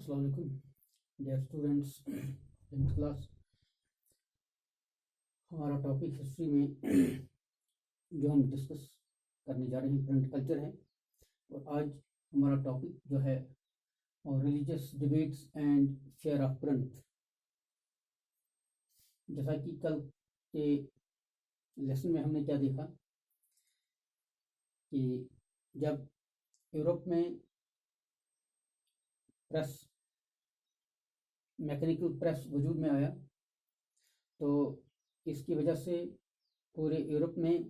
अस्सलाम वालेकुम dear students tenth class. हमारा टॉपिक हिस्ट्री में जो हम डिस्कस करने जा रहे हैं प्रिंट कल्चर है। और आज हमारा टॉपिक जो है religious debates and fair of print. जैसा कि कल के लेसन में हमने क्या देखा कि जब यूरोप में प्रेस मैकेनिकल प्रेस वजूद में आया तो इसकी वजह से पूरे यूरोप में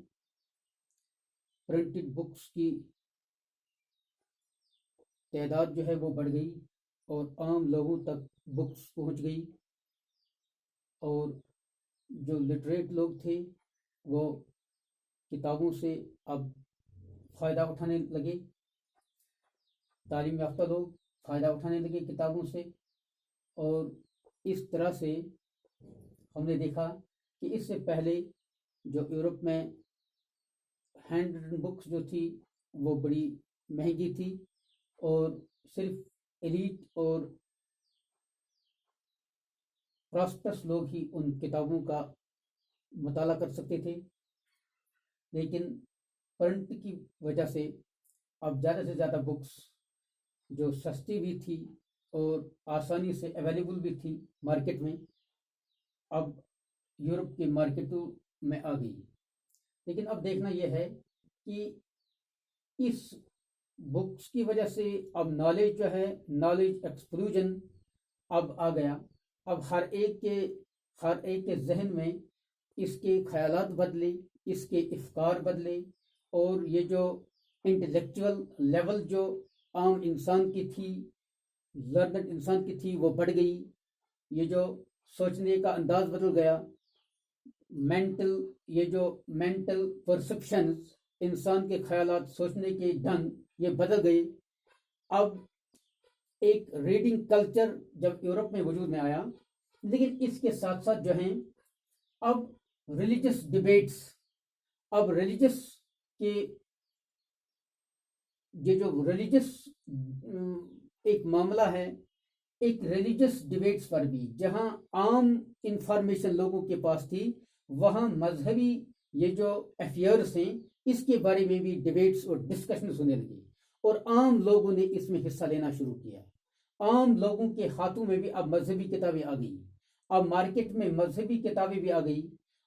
प्रिंटेड बुक्स की तादाद जो है वो बढ़ गई और आम लोगों तक बुक्स पहुंच गई। और जो लिटरेट लोग थे वो किताबों से अब फ़ायदा उठाने लगे, तालीम याफ्ता लोग फ़ायदा उठाने लगे किताबों से। और इस तरह से हमने देखा कि इससे पहले जो यूरोप में हैंड रिटन बुक्स जो थी वो बड़ी महंगी थी और सिर्फ एलीट और प्रॉस्पेरस लोग ही उन किताबों का मुताला कर सकते थे। लेकिन प्रिंट की वजह से अब ज़्यादा से ज़्यादा बुक्स जो सस्ती भी थी और आसानी से अवेलेबल भी थी मार्केट में, अब यूरोप के मार्केटों में आ गई। लेकिन अब देखना यह है कि इस बुक्स की वजह से अब नॉलेज जो है, नॉलेज एक्सप्लोजन अब आ गया। अब हर एक के जहन में इसके ख्यालात बदले, इसके इफ्कार बदले और ये जो इंटेलेक्चुअल लेवल जो आम इंसान की थी, लर्नड इंसान की थी, वो बढ़ गई। ये जो सोचने का अंदाज बदल गया, मेंटल परसेप्शंस, इंसान के ख्यालात, सोचने के ढंग ये बदल गए। अब एक रीडिंग कल्चर जब यूरोप में वजूद में आया, लेकिन इसके साथ साथ जो हैं अब रिलीजियस डिबेट्स, अब रिलीजियस के ये जो रिलीजियस एक मामला है, एक रिलीजियस डिबेट्स पर भी जहां आम इंफॉर्मेशन लोगों के पास थी, वहां मजहबी ये जो अफेयर्स हैं इसके बारे में भी डिबेट्स और डिस्कशन होने लगी और आम लोगों ने इसमें हिस्सा लेना शुरू किया। आम लोगों के हाथों में भी अब मजहबी किताबें आ गई, अब मार्केट में मजहबी किताबें भी आ गई।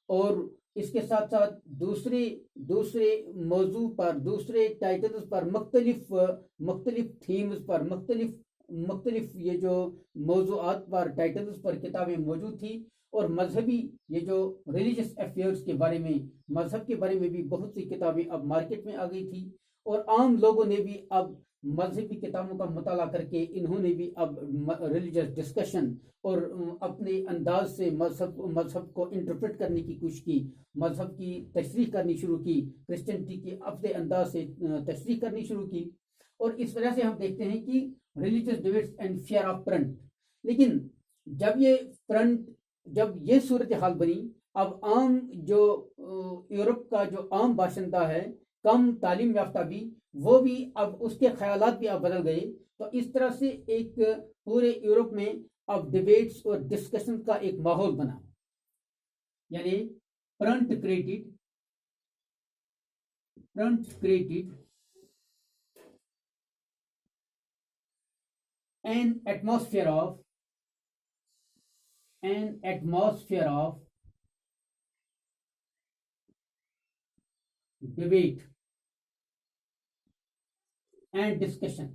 और इसके साथ साथ दूसरे मौजू पर, दूसरे टाइटल्स पर, मुख्तलिफ थीम्स पर, मुख्तलिफ ये जो मौजूआत पर, टाइटल्स पर किताबें मौजूद थी। और मजहबी ये जो रिलीजियस अफेयर्स के बारे में, मजहब के बारे में भी बहुत सी किताबें अब मार्केट में आ गई थी। और आम लोगों ने भी अब मजहबी किताबों का मुताला करके इन्होंने भी अब रिलीजियस डिस्कशन और अपने अंदाज से मजहब को इंटरप्रेट करने की कोशिश की, मजहब की तशरीह करनी शुरू की, क्रिश्चियनिटी की अपने अंदाज से तशरीह करनी शुरू की। और इस वजह से हम देखते हैं कि religious debates and fear of print. लेकिन जब ये सूरत हाल बनी, अब आम जो यूरोप का जो आम बाशिंदा है, कम तालीम याफ्ता भी, वो भी अब उसके ख्यालात भी अब बदल गए। तो इस तरह से एक पूरे यूरोप में अब डिबेट्स और डिस्कशन का एक माहौल बना, यानी print created an atmosphere of debate and discussion।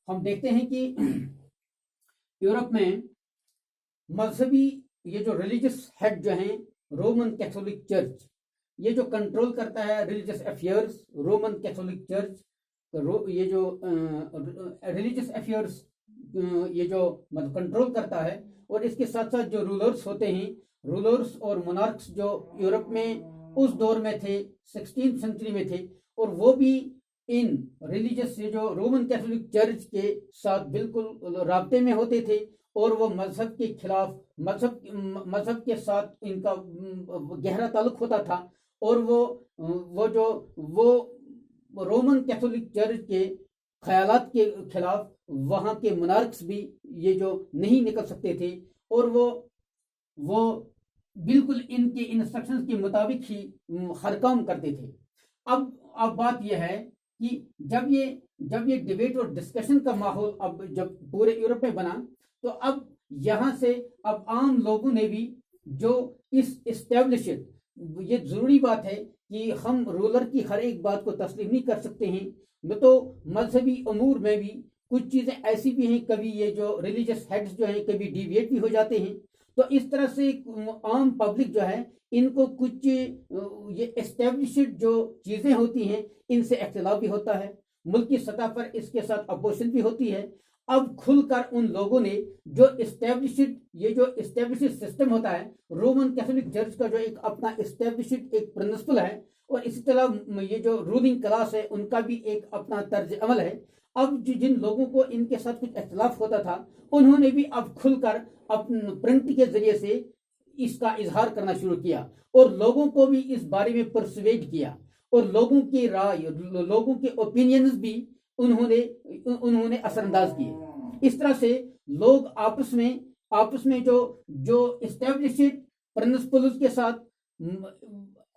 हम देखते हैं कि यूरोप में मजहबी ये जो रिलीजियस हेड जो हैं, रोमन कैथोलिक चर्च, ये जो कंट्रोल करता है religious affairs, Roman Catholic church ये जो रिलीजियस अफेयर्स ये जो मतलब कंट्रोल करता है। और इसके साथ साथ जो रूलर्स होते हैं, रूलर्स और मोनार्क्स जो यूरोप में उस दौर में थे, 16th सेंचुरी में थे, और वो भी इन रिलीजियस ये जो रोमन कैथोलिक चर्च के साथ बिल्कुल राब्ते में होते थे। और वो मजहब के खिलाफ, मजहब के साथ इनका गहरा ताल्लुक होता था। और वो رومن کیتھولک چرچ کے خیالات کے خلاف وہاں کے منارکس بھی یہ جو نہیں نکل سکتے تھے، اور وہ بالکل ان کے انسٹرکشنز کے مطابق ہی ہر کام کرتے تھے۔ اب بات یہ ہے کہ جب یہ ڈیبیٹ اور ڈسکشن کا ماحول اب جب پورے یورپ میں بنا، تو اب یہاں سے اب عام لوگوں نے بھی جو اس اسٹیبلشڈ، یہ ضروری بات ہے کہ ہم رولر کی ہر ایک بات کو تسلیم نہیں کر سکتے ہیں، نہ تو مذہبی امور میں بھی کچھ چیزیں ایسی بھی ہیں، کبھی یہ جو ریلیجس ہیڈز جو ہیں کبھی ڈیویٹ بھی ہو جاتے ہیں، تو اس طرح سے عام پبلک جو ہے ان کو کچھ یہ اسٹیبلشڈ جو چیزیں ہوتی ہیں ان سے اختلاف بھی ہوتا ہے، ملکی سطح پر اس کے ساتھ اپوزیشن بھی ہوتی ہے۔ اب کھل کر ان لوگوں نے جو اسٹیبلشڈ سسٹم ہوتا ہے، رومن کیتھولک چرچ کا جو ایک اپنا اسٹیبلشڈ ایک پرنسپل ہے، اور اسی طرح یہ جو رولنگ کلاس ہے ان کا بھی ایک اپنا طرز عمل ہے، اب جن لوگوں کو ان کے ساتھ کچھ اختلاف ہوتا تھا انہوں نے بھی اب کھل کر اپنے پرنٹ کے ذریعے سے اس کا اظہار کرنا شروع کیا، اور لوگوں کو بھی اس بارے میں پرسویٹ کیا، اور لوگوں کی رائے، لوگوں کے اوپینینز بھی انہوں نے اثر انداز کیے۔ اس طرح سے لوگ آپس میں جو اسٹیبلشڈ پرنسپلز کے ساتھ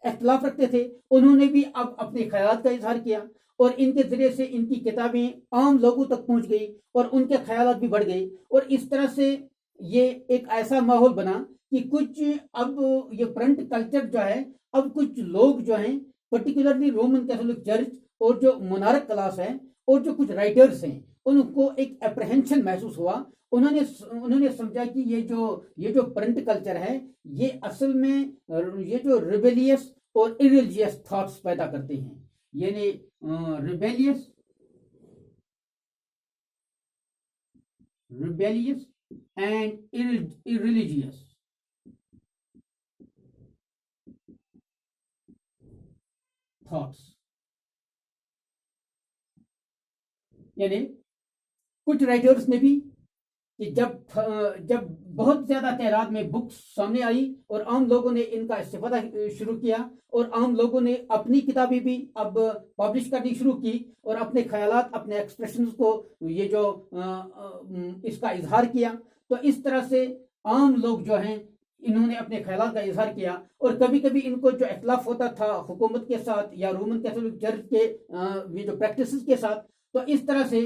اختلاف رکھتے تھے انہوں نے بھی اب اپنے خیالات کا اظہار کیا، اور ان کے ذریعے سے ان کی کتابیں عام لوگوں تک پہنچ گئی اور ان کے خیالات بھی بڑھ گئے، اور اس طرح سے یہ ایک ایسا ماحول بنا کہ کچھ اب یہ پرنٹ کلچر جو ہے، اب کچھ لوگ جو ہیں پرٹیکولرلی رومن کیتھولک چرچ اور جو منارک کلاس ہے اور جو کچھ رائٹرز ہیں ان کو ایک اپریہنشن محسوس ہوا، انہوں نے سمجھا کہ یہ جو پرنٹ کلچر ہے یہ اصل میں یہ جو ریبیلیس اور ایریلیجیس تھاٹس پیدا کرتے ہیں، یعنی ریبیلیس اینڈ ایریلیجیس تھاٹس، یعنی کچھ رائٹرز نے بھی کہ جب بہت زیادہ تعداد میں بکس سامنے آئی اور عام لوگوں نے ان کا استفادہ شروع کیا، اور عام لوگوں نے اپنی کتابیں بھی اب پبلش کرنی شروع کی اور اپنے خیالات، اپنے ایکسپریشنز کو یہ جو اس کا اظہار کیا، تو اس طرح سے عام لوگ جو ہیں انہوں نے اپنے خیالات کا اظہار کیا، اور کبھی کبھی ان کو جو اختلاف ہوتا تھا حکومت کے ساتھ یا رومن کیتھولک چرچ کے یہ جو پریکٹسز کے ساتھ، تو اس طرح سے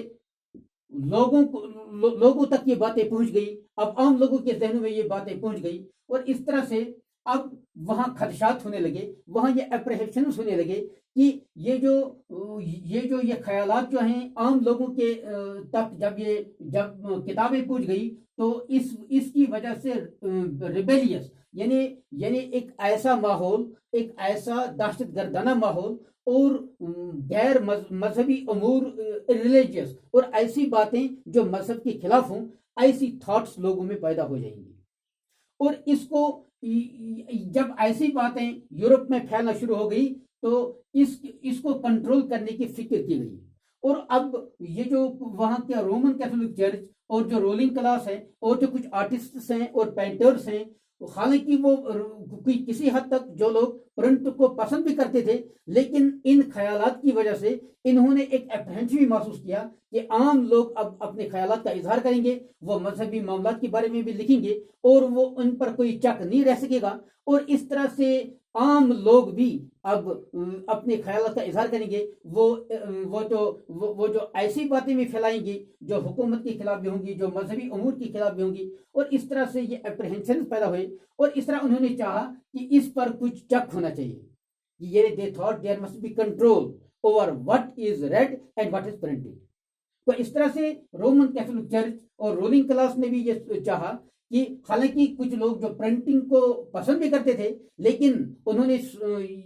لوگوں تک یہ باتیں پہنچ گئی، اب عام لوگوں کے ذہنوں میں یہ باتیں پہنچ گئی، اور اس طرح سے اب وہاں خدشات ہونے لگے، وہاں یہ اپریہنشنز ہونے لگے کہ یہ خیالات جو ہیں عام لوگوں کے تک جب کتابیں پہنچ گئی تو اس کی وجہ سے ریبیلیس یعنی ایک ایسا ماحول، ایک ایسا دہشت گردانہ ماحول اور غیر مذہبی امور، ریلیجیس اور ایسی باتیں جو مذہب کے خلاف ہوں، ایسی تھاٹس لوگوں میں پیدا ہو جائیں گی، اور اس کو جب ایسی باتیں یورپ میں پھیلنا شروع ہو گئی تو اس کو کنٹرول کرنے کی فکر کی گئی، اور اب یہ جو وہاں کے رومن کیتھولک چرچ اور جو رولنگ کلاس ہے اور جو کچھ آرٹسٹس ہیں اور پینٹرز ہیں، حالانکہ وہ کسی حد تک جو لوگ پرنٹ کو پسند بھی کرتے تھے، لیکن ان خیالات کی وجہ سے انہوں نے ایک اپریہنشن بھی محسوس کیا کہ عام لوگ اب اپنے خیالات کا اظہار کریں گے، وہ مذہبی معاملات کے بارے میں بھی لکھیں گے اور وہ ان پر کوئی چک نہیں رہ سکے گا، اور اس طرح سے عام لوگ بھی اب اپنے خیالات کا اظہار کریں گے، وہ جو ایسی باتیں بھی پھیلائیں گے جو حکومت کے خلاف بھی ہوں گی، جو مذہبی امور کے خلاف بھی ہوں گی، اور اس طرح سے یہ اپریہنشن پیدا ہوئے، اور اس طرح انہوں نے چاہا کہ اس پر کچھ چک ہونا چاہیے، یہ they thought there must be control over what is read and what is printed۔ تو اس طرح سے رومن کیتھولک چرچ اور رولنگ کلاس نے بھی یہ چاہا کہ حالانکہ کچھ لوگ جو پرنٹنگ کو پسند بھی کرتے تھے، لیکن انہوں نے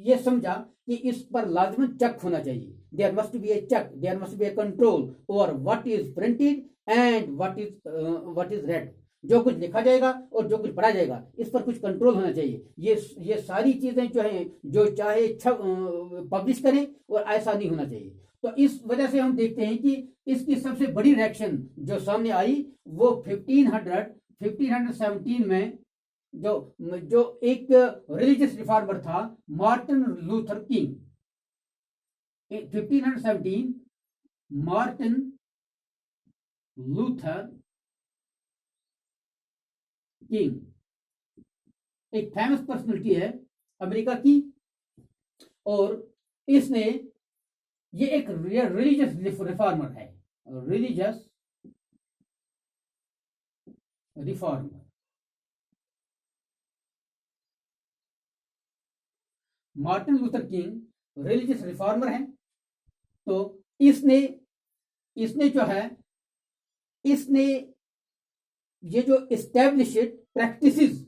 یہ سمجھا کہ اس پر لازماً چک ہونا چاہیے، there must be a check, there must be a control over what is printed and what is read۔ جو کچھ لکھا جائے گا اور جو کچھ پڑھا جائے گا اس پر کچھ کنٹرول ہونا چاہیے، یہ ساری چیزیں جو ہیں جو چاہے پبلش کریں، اور ایسا نہیں ہونا چاہیے۔ تو اس وجہ سے ہم دیکھتے ہیں کہ اس کی سب سے بڑی ریئیکشن جو سامنے آئی وہ 1517 میں جو ایک ریلیجس ریفارمر تھا، Martin Luther king, 1517 Martin Luther king एक फेमस पर्सनैलिटी है अमेरिका की, और इसने ये एक रिलीजियस रिफॉर्मर है, religious reformer. Martin Luther king religious reformer है। तो इसने जो है, इसने ये जो एस्टैब्लिश्ड प्रैक्टिसेस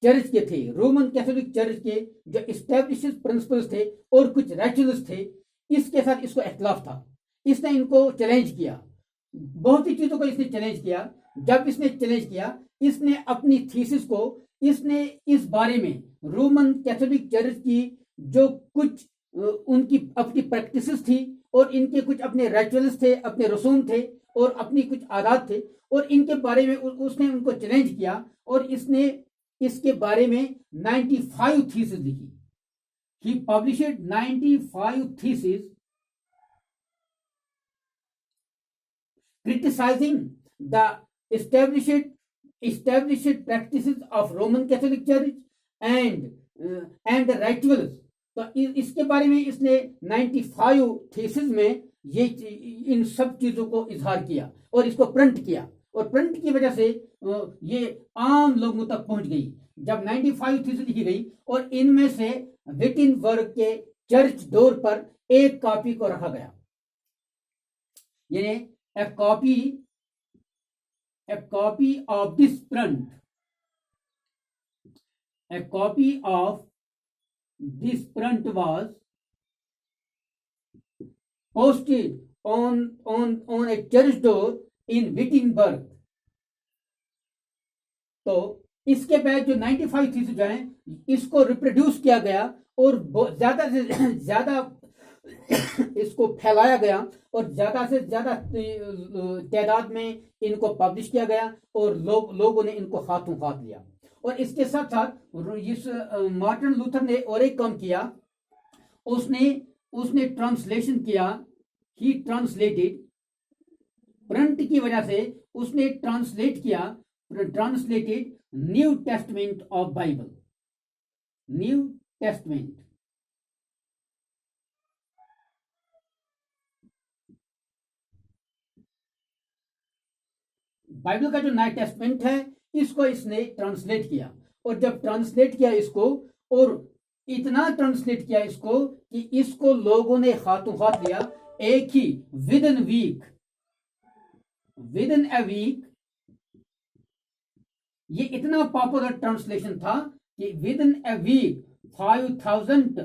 चर्च के थे, रोमन कैथोलिक चर्च के जो एस्टैब्लिश्ड प्रिंसिपल्स थे और कुछ रिचुअल्स थे, इसके साथ इसको इख्तिलाफ था। इसने इनको चैलेंज किया, बहुत ही चीजों को इसने चैलेंज किया। जब इसने चैलेंज किया, इसने अपनी थीसिस को, इसने इस बारे में रोमन कैथोलिक चर्च की जो कुछ उनकी अपनी प्रैक्टिसेस थी और इनके कुछ अपने रिचुअल्स थे, अपने रसूम थे और अपनी कुछ आदात थे, और इनके बारे में उसने उनको चैलेंज किया, और इसने इसके बारे में 95 थीसिस लिखी। He published 95 theses criticizing the established practices of Roman Catholic Church and the rituals. तो इसके बारे में इसने 95 थीसिस में ये इन सब चीजों को इजहार किया और इसको प्रिंट किया, और प्रिंट की वजह से ये आम लोगों तक पहुंच गई। जब 95 थीसिस लिखी गई और इनमें से विटिनबर्ग के चर्च डोर पर एक कॉपी को रखा गया, यानी a copy of this print, a copy of this print was posted on a church door in Wittenberg. तो इसके बाद जो 95 थीसिस जो है, इसको रिप्रोड्यूस किया गया और ज्यादा से ज्यादा इसको फैलाया गया और ज्यादा से ज्यादा तादाद में इनको पब्लिश किया गया, और लोगों ने इनको हाथों हाथ लिया। और इसके साथ साथ इस मार्टिन लूथर ने और एक काम किया, उसने ट्रांसलेशन किया। ही ट्रांसलेटेड, प्रिंट की वजह से उसने translated new testament of Bible, new testament. Bible का जो नया टेस्टमेंट है, इसको इसने ट्रांसलेट किया, और जब ट्रांसलेट किया इसको, और इतना ट्रांसलेट किया इसको कि इसको लोगों ने हाथों हाथ लिया। एक ही विद इन ए वीक ये इतना पॉपुलर ट्रांसलेशन था कि within a week 5,000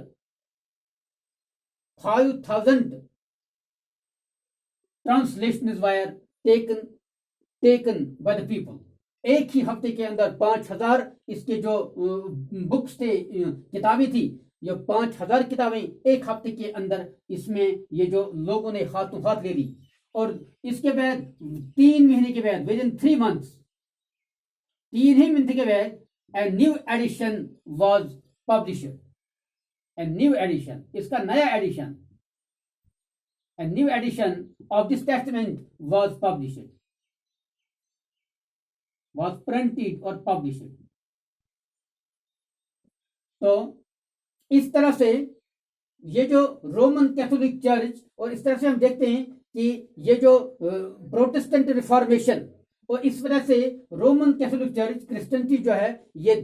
translations were taken by the people. एक ही हफ्ते के अंदर 5,000 इसके जो बुक्स थे, किताबें थी, ये 5,000 किताबें एक हफ्ते के अंदर इसमें ये जो लोगों ने हाथों हाथ ले ली। और इसके बाद 3 महीने के बाद, विद इन 3 months, 3 ही महीने के बाद a new edition was published. A new edition, इसका नया addition, a new edition of this testament was published, was printed or published. तो इस तरह से ये जो रोमन कैथोलिक चर्च, और इस तरह से हम देखते हैं कि ये जो प्रोटेस्टेंट रिफॉर्मेशन, और इस वजह से रोमन कैथोलिक चर्च, क्रिश्चियनिटी जो है, ये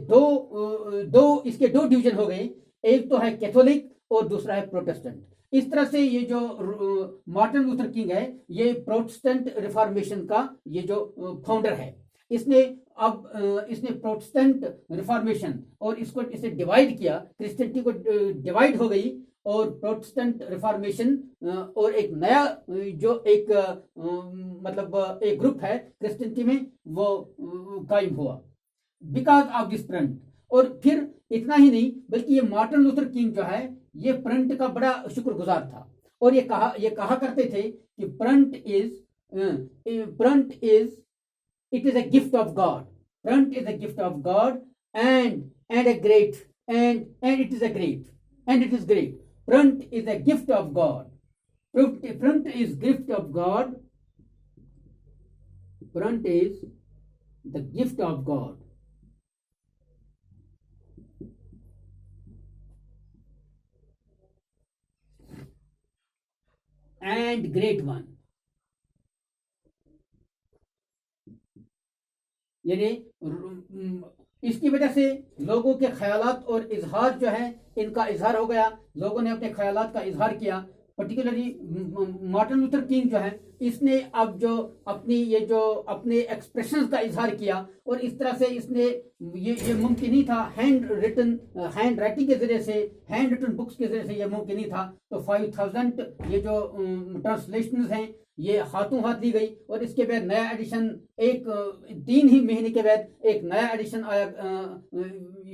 इसके दो डिवीजन हो गए। एक तो है कैथोलिक और दूसरा है प्रोटेस्टेंट। इस तरह से ये जो मार्टिन लूथर किंग है, ये प्रोटेस्टेंट रिफॉर्मेशन का ये जो फाउंडर है। इसने प्रोटेस्टेंट रिफॉर्मेशन और इसे डिवाइड किया, क्रिश्चियनिटी को डिवाइड हो गई, और प्रोटेस्टेंट रिफॉर्मेशन और एक नया जो एक मतलब एक ग्रुप है क्रिश्चियनिटी में, वो कायम हुआ बिकॉज ऑफ दिस प्रिंट। और फिर इतना ही नहीं, बल्कि ये मार्टिन लूथर किंग जो है, ये प्रिंट का बड़ा शुक्रगुजार था, और ये कहा करते थे कि print is it is a gift of God. Print is a gift of God, and it is great. Print is a gift of God. Print is gift of God. Print is the gift of God. And great one. यानी इसकी वजह से लोगों के ख्यालात और इजहार जो है इनका इजहार हो गया, लोगों ने अपने ख्यालात का इजहार किया। पर्टिकुलरली मार्टिन लूथर किंग जो है इसने अब जो अपने एक्सप्रेशंस का इजहार किया, और इस तरह से इसने ये मुमकिन नहीं था हैंड राइटिंग के जरिए से, हैंड रिटन बुक्स के जरिए से ये मुमकिन नहीं था। तो 5000 ये जो ट्रांसलेशंस हैं ये हाथों हाथ ली गई, और इसके बाद नया एडिशन 3 ही महीने के बाद एक नया एडिशन आया,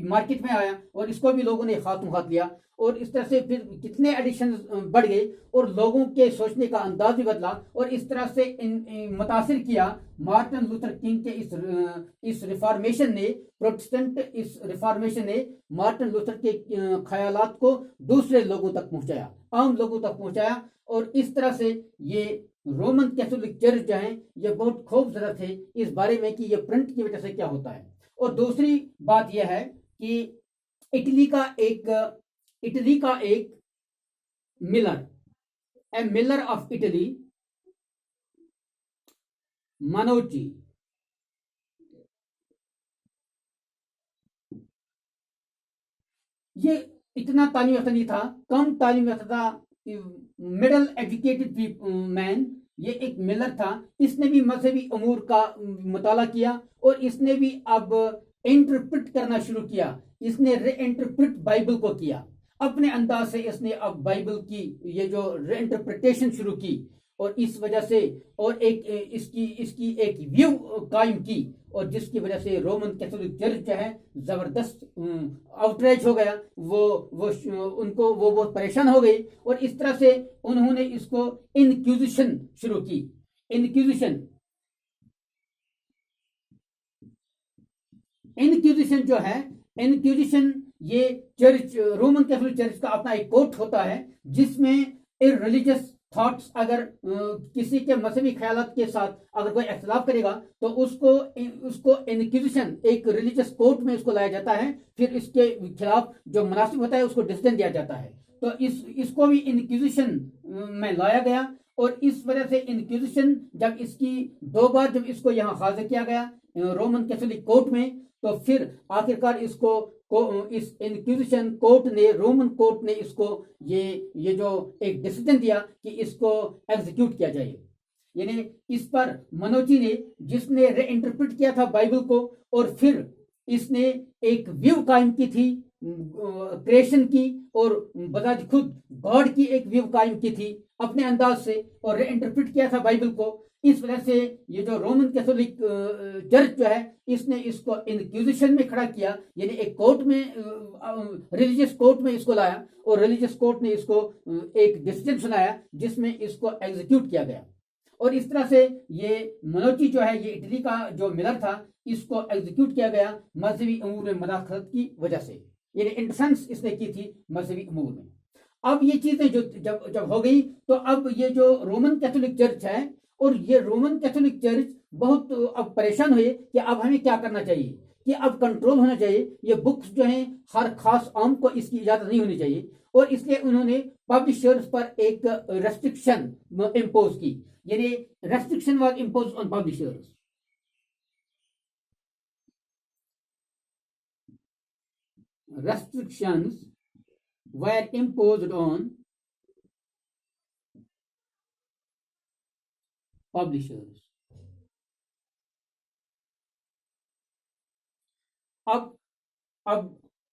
मार्केट में आया, और इसको भी लोगों ने हाथों हाथ लिया। और इस तरह से फिर कितने एडिशन बढ़ गए और लोगों के सोचने का अंदाज भी बदला, और इस तरह से मुतासिर किया मार्टिन लूथर किंग के इस रिफॉर्मेशन ने, प्रोटेस्टेंट इस रिफॉर्मेशन ने मार्टिन लूथर के ख्यालात को दूसरे लोगों तक पहुंचाया, आम लोगों तक पहुंचाया। और इस तरह से ये रोमन कैथोलिक चर्च जो है ये बहुत खौफजदा थे इस बारे में कि ये प्रिंट की वजह से क्या होता है। और दूसरी बात यह है कि इटली का एक miller, a miller of Italy, Manucci, ये इतना तालीम याफ्ता नहीं था, कम तालीम याफ्ता था, मिडल एजुकेटेड मैन, ये एक मिलर था। इसने भी मजहबी अमूर का मुताला किया, और इसने भी अब इंटरप्रेट करना शुरू किया। इसने रीइंटरप्रेट बाइबल को किया अपने अंदाज से। इसने अब बाइबल की ये जो रीइंटरप्रिटेशन शुरू की, और इस वजह से और इसकी एक व्यू कायम की, और जिसकी वजह से रोमन कैथोलिक चर्च जो है जबरदस्त आउटरेज हो गया, वो बहुत परेशान हो गई, और इस तरह से उन्होंने इसको इनक्विजिशन शुरू की। इनक्विजिशन जो है, इनक्विजिशन ये चर्च, रोमन कैथोलिक चर्च का अपना एक कोर्ट होता है जिसमें इररिलीजियस थॉट्स, अगर किसी के मजहबी ख्यालात के साथ अगर कोई इख्तिलाफ करेगा तो उसको इनक्विजिशन, एक रिलीजियस कोर्ट में उसको लाया जाता है, फिर इसके खिलाफ जो मुनासिब होता है उसको डिसीजन दिया जाता है। तो इसको भी इनक्विजिशन में लाया गया, और इस वजह से इनक्विजिशन जब इसकी 2 बार जब इसको यहाँ हाजिर किया गया रोमन कैथोलिक कोर्ट में, तो फिर आखिरकार इस इंक्विजिशन कोर्ट ने, रोमन कोर्ट ने इसको ये जो एक डिसीजन दिया कि इसको एग्जीक्यूट किया जाए। यानी इस पर मनोची ने, जिसने रीइंटरप्रेट किया था बाइबल को, और फिर इसने एक व्यू कायम की थी क्रिएशन की, और बजाज खुद गॉड की एक व्यू कायम की थी अपने अंदाज से, और रीइंटरप्रेट किया था बाइबल को। इस वजह से ये जो रोमन कैथोलिक चर्च जो है इसने इसको इंक्विजिशन में खड़ा किया, यानी एक कोर्ट में, रिलीजियस कोर्ट में इसको लाया, और रिलीजियस कोर्ट ने इसको एक डिसीजन सुनाया जिसमें इसको एग्जीक्यूट किया गया। और इस तरह से ये मनोची जो है, ये इटली का जो मिलर था, इसको एग्जीक्यूट किया गया मजहबी अमूर में मदाखलत की वजह से, यानी इंटरफेरेंस इसने की थी मजहबी अमूर में। अब ये चीजें जो जब हो गई, तो अब ये जो रोमन कैथोलिक चर्च है, और ये रोमन कैथोलिक चर्च बहुत अब परेशान हुए कि अब हमें क्या करना चाहिए, कि अब कंट्रोल होना चाहिए, ये बुक्स जो हैं हर खास आम को इसकी इजाजत नहीं होनी चाहिए, और इसलिए उन्होंने पब्लिशर्स पर एक रेस्ट्रिक्शन इम्पोज की, यानी restriction was impose on publishers. Restrictions were imposed on publishers. अब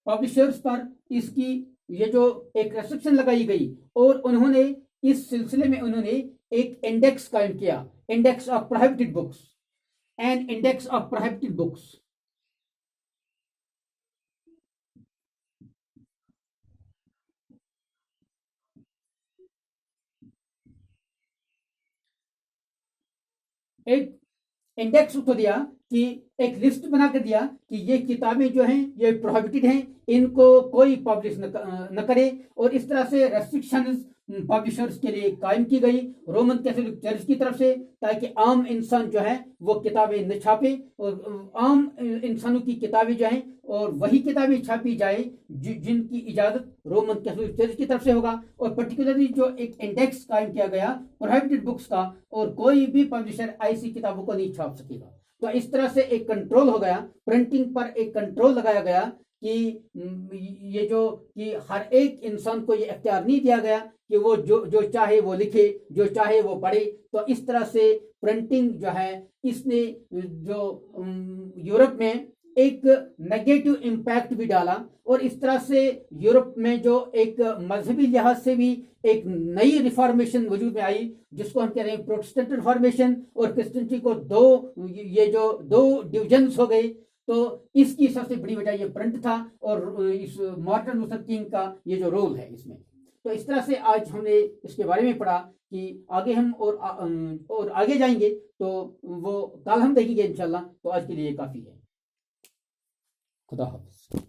पब्लिशर्स पर इसकी ये जो एक रेस्ट्रिक्शन लगाई गई, और उन्होंने इस सिलसिले में उन्होंने एक इंडेक्स कायम किया, index of prohibited books, and index of prohibited books. एक इंडेक्स उसको दिया, कि एक लिस्ट बना कर दिया कि ये किताबें जो हैं ये प्रोहिबिटेड हैं, इनको कोई पब्लिश न करे, और इस तरह से रेस्ट्रिक्शंस پبلشرز کے لیے قائم کی گئی رومن کیتھولک چرچ کی طرف سے، تاکہ عام انسان جو ہے وہ کتابیں نہ چھاپے، اور عام انسانوں کی کتابیں جو ہیں اور وہی کتابیں چھاپی جائیں جن کی اجازت رومن کیتھولک چرچ کی طرف سے ہوگا، اور پرٹیکولرلی جو ایک انڈیکس قائم کیا گیا پروہیبٹڈ بکس کا، اور کوئی بھی پبلشر ایسی کتابوں کو نہیں چھاپ سکے گا۔ تو اس طرح سے ایک کنٹرول ہو گیا، پرنٹنگ پر ایک کنٹرول لگایا گیا کہ یہ جو کہ ہر ایک انسان کو یہ اختیار نہیں دیا گیا کہ وہ جو چاہے وہ لکھے، جو چاہے وہ پڑھے۔ تو اس طرح سے پرنٹنگ جو ہے اس نے جو یورپ میں ایک نیگیٹو امپیکٹ بھی ڈالا، اور اس طرح سے یورپ میں جو ایک مذہبی لحاظ سے بھی ایک نئی ریفارمیشن وجود میں آئی، جس کو ہم کہہ رہے ہیں پروٹسٹنٹ ریفارمیشن، اور کرسچنٹی کو دو ڈویژنز ہو گئے۔ تو اس کی سب سے بڑی وجہ یہ پرنٹ تھا، اور اس مارٹن لوتھر کنگ کا یہ جو رول ہے اس میں۔ تو اس طرح سے آج ہم نے اس کے بارے میں پڑھا کہ آگے ہم اور آگے جائیں گے تو وہ کل ہم دیکھیں گے انشاءاللہ۔ تو آج کے لیے کافی ہے۔ خدا حافظ۔